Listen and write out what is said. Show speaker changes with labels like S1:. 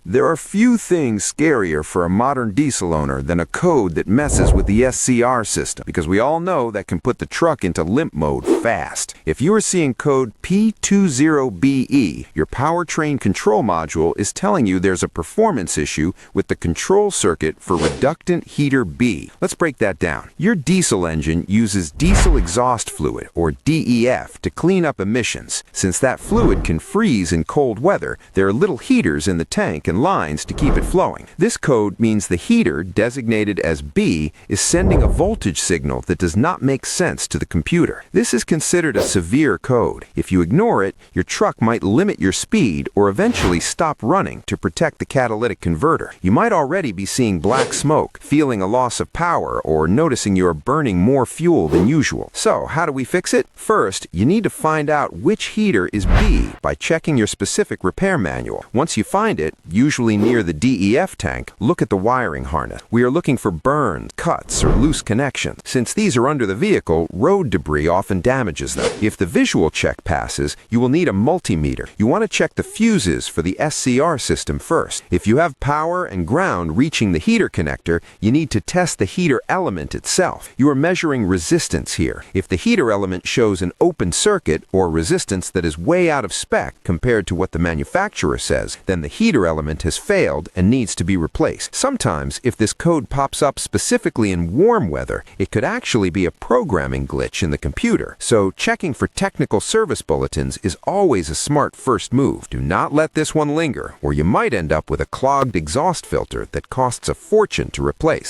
S1: There are few things scarier for a modern diesel owner than a code that messes with the SCR system, because we all know that can put the truck into limp mode fast. If you are seeing code P20BE, your powertrain control module is telling you there's a performance issue with the control circuit for Reductant Heater B. Let's break that down. Your diesel engine uses diesel exhaust fluid, or DEF, to clean up emissions. Since that fluid can freeze in cold weather, there are little heaters in the tank and lines to keep it flowing. This code means the heater, designated as B, is sending a voltage signal that does not make sense to the computer. This is considered a severe code. If you ignore it, your truck might limit your speed or eventually stop running to protect the catalytic converter. You might already be seeing black smoke, feeling a loss of power, or noticing you are burning more fuel than usual. So, how do we fix it? First, you need to find out which heater is B by checking your specific repair manual. Once you find it, usually near the DEF tank, look at the wiring harness. We are looking for burns, cuts, or loose connections. Since these are under the vehicle, road debris often damages them. If the visual check passes, you will need a multimeter. You want to check the fuses for the SCR system first. If you have power and ground reaching the heater connector, you need to test the heater element itself. You are measuring resistance here. If the heater element shows an open circuit or resistance that is way out of spec compared to what the manufacturer says, then the heater element has failed and needs to be replaced. Sometimes, if this code pops up specifically in warm weather, it could actually be a programming glitch in the computer. So checking for technical service bulletins is always a smart first move. Do not let this one linger, or you might end up with a clogged exhaust filter that costs a fortune to replace.